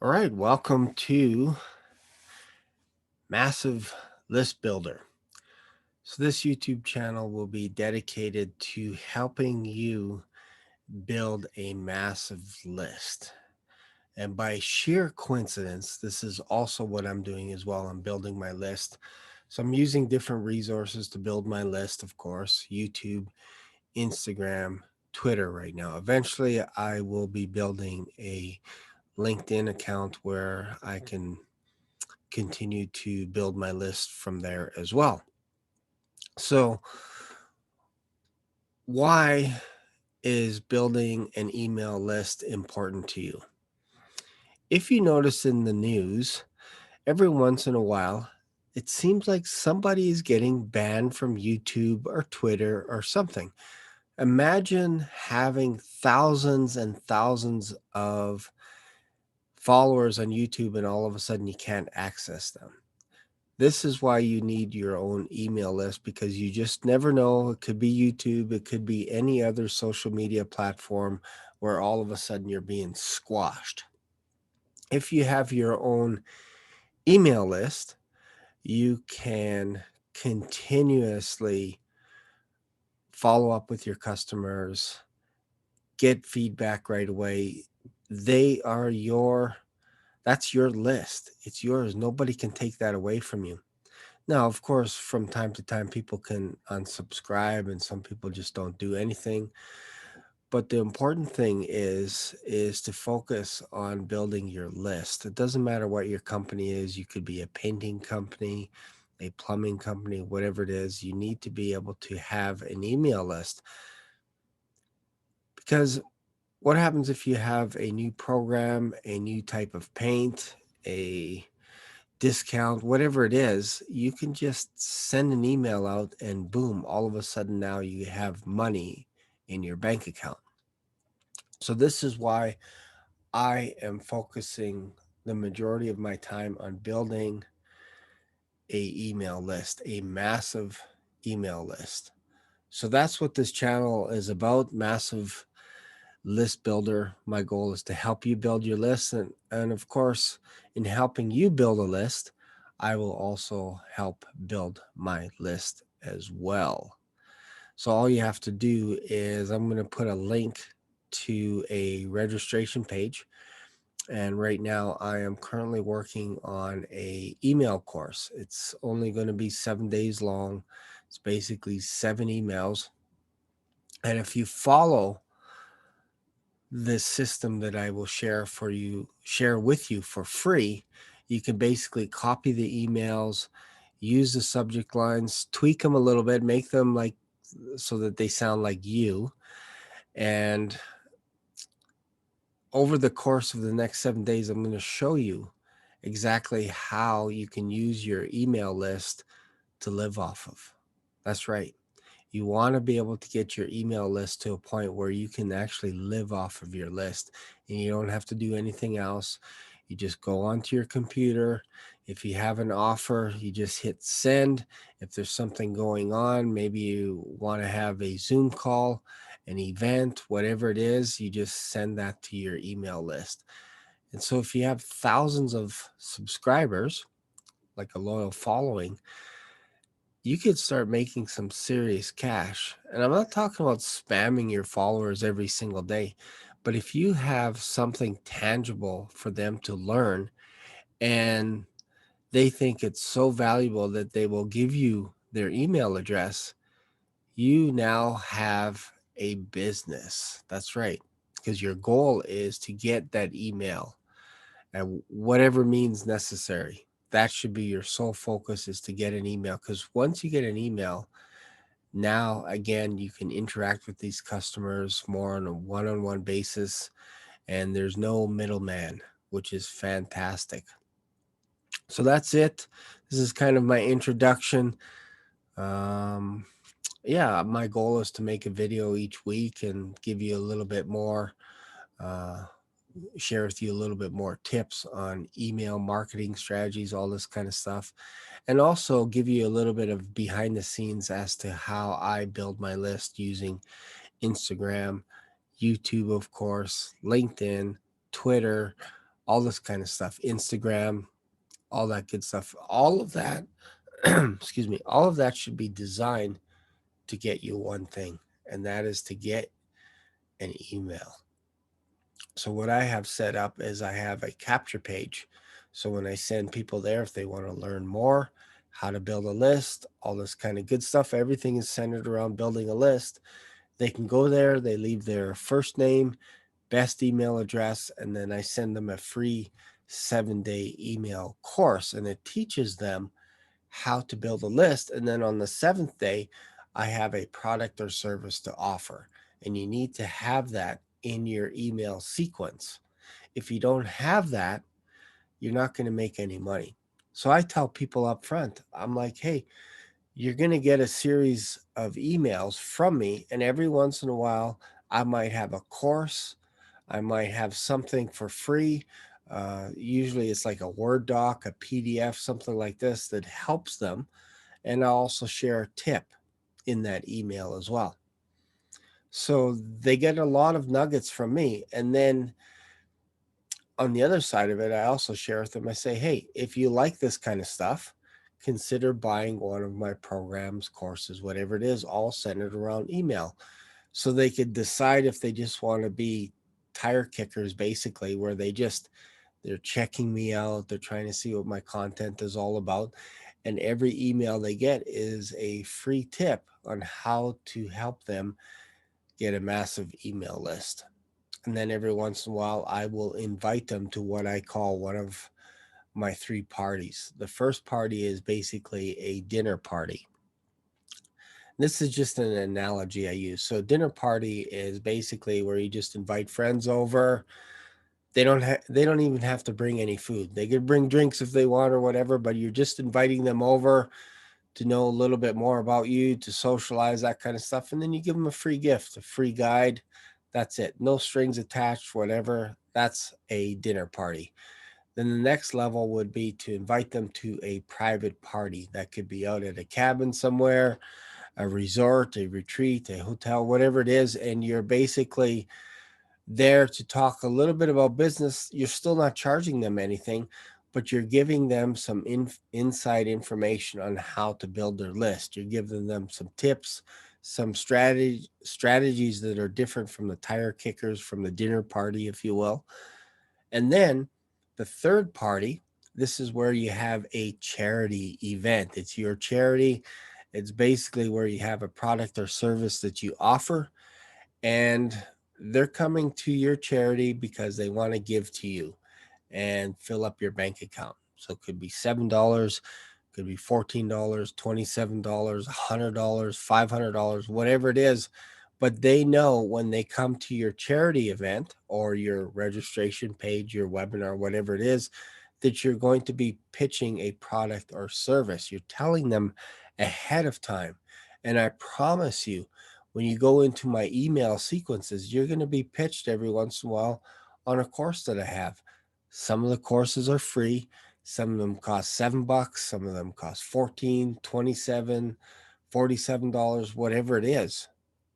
All right, welcome to Massive List Builder. So, this YouTube channel will be dedicated to helping you build a massive list. And by sheer coincidence, this is also what I'm doing as well. I'm building my list. So, I'm using different resources to build my list, of course, YouTube, Instagram, Twitter right now. Eventually, I will be building a LinkedIn account where I can continue to build my list from there as well. So, why is building an email list important to you? If you notice in the news, every once in a while, it seems like somebody is getting banned from YouTube or Twitter or something. Imagine having thousands and thousands of followers on YouTube and all of a sudden you can't access them. This is why you need your own email list because you just never know. It could be YouTube, it could be any other social media platform where all of a sudden you're being squashed. If you have your own email list, you can continuously follow up with your customers, get feedback right away. They are that's your list. It's yours. Nobody can take that away from you. Now, of course, from time to time, people can unsubscribe, and some people just don't do anything. But the important thing is to focus on building your list. It doesn't matter what your company is. You could be a painting company, a plumbing company, whatever it is. You need to be able to have an email list because what happens if you have a new program, a new type of paint, a discount, whatever it is, you can just send an email out and boom, all of a sudden now you have money in your bank account. So this is why I am focusing the majority of my time on building a email list, a massive email list. So that's what this channel is about, massive list builder. My goal is to help you build your list. And of course, in helping you build a list, I will also help build my list as well. So all you have to do is I'm going to put a link to a registration page. And right now I am currently working on a email course. It's only going to be 7 days long. It's basically 7 emails. And if you follow this system that I will share with you for free, you can basically copy the emails, use the subject lines, tweak them a little bit, make them like so that they sound like you. And over the course of the next 7 days, I'm going to show you exactly how you can use your email list to live off of. That's right. You want to be able to get your email list to a point where you can actually live off of your list and you don't have to do anything else. You just go onto your computer. If you have an offer, you just hit send. If there's something going on, maybe you want to have a Zoom call, an event, whatever it is, you just send that to your email list. And so if you have thousands of subscribers, like a loyal following, you could start making some serious cash. And I'm not talking about spamming your followers every single day, but if you have something tangible for them to learn and they think it's so valuable that they will give you their email address, you now have a business. That's right. Because your goal is to get that email at whatever means necessary. That should be your sole focus is to get an email. Because once you get an email, now again you can interact with these customers more on a one-on-one basis and there's no middleman, which is fantastic. So that's it. This is kind of my introduction. um yeah, my goal is to make a video each week and give you a little bit more, uh share with you a little bit more tips on email marketing strategies, all this kind of stuff, and also give you a little bit of behind the scenes as to how I build my list using Instagram, YouTube, of course, LinkedIn, Twitter, all this kind of stuff, Instagram, all that good stuff. All of that, excuse me, all of that should be designed to get you one thing, and that is to get an email. So what I have set up is I have a capture page. So when I send people there, if they want to learn more, how to build a list, all this kind of good stuff, everything is centered around building a list. They can go there, they leave their first name, best email address, and then I send them a free 7-day email course, and it teaches them how to build a list. And then on the 7th day, I have a product or service to offer. And you need to have that in your email sequence. If you don't have that, you're not going to make any money. So I tell people up front, I'm like, hey, you're going to get a series of emails from me. And every once in a while, I might have a course, I might have something for free. Usually it's like a Word doc, a PDF, something like this that helps them. And I'll also share a tip in that email as well. So they get a lot of nuggets from me. And then on the other side of it, I also share with them. I say, hey, if you like this kind of stuff, consider buying one of my programs, courses, whatever it is, all centered around email. So they could decide if they just want to be tire kickers, basically, where they're checking me out, they're trying to see what my content is all about. And every email they get is a free tip on how to help them get a massive email list. And then every once in a while, I will invite them to what I call one of my 3 parties. The first party is basically a dinner party. This is just an analogy I use. So, dinner party is basically where you just invite friends over. They don't even have to bring any food. They could bring drinks if they want or whatever, but you're just inviting them over to know a little bit more about you, to socialize, that kind of stuff. And then you give them a free gift, a free guide. That's it. No strings attached, whatever. That's a dinner party. Then the next level would be to invite them to a private party. That could be out at a cabin somewhere, a resort, a retreat, a hotel, whatever it is. And you're basically there to talk a little bit about business. You're still not charging them anything, but you're giving them some inside information on how to build their list. You're giving them some tips, some strategies that are different from the tire kickers, from the dinner party, if you will. And then the third party, this is where you have a charity event. It's your charity. It's basically where you have a product or service that you offer, and they're coming to your charity because they want to give to you and fill up your bank account. So it could be $7, could be $14, $27, $100, $500, whatever it is. But they know when they come to your charity event or your registration page, your webinar, whatever it is, that you're going to be pitching a product or service. You're telling them ahead of time. And I promise you, when you go into my email sequences, you're going to be pitched every once in a while on a course that I have. Some of the courses are free. Some of them cost $7. Some of them cost 14, 27, $47, whatever it is.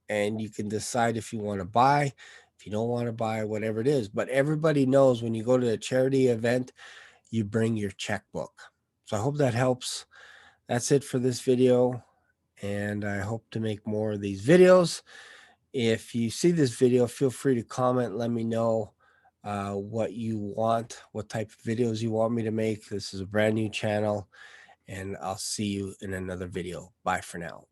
And you can decide if you want to buy, if you don't want to buy, whatever it is. But everybody knows when you go to a charity event, you bring your checkbook. So I hope that helps. That's it for this video, and I hope to make more of these videos. If you see this video, feel free to comment. Let me know what you want, what type of videos you want me to make. This is a brand new channel, and I'll see you in another video. Bye for now.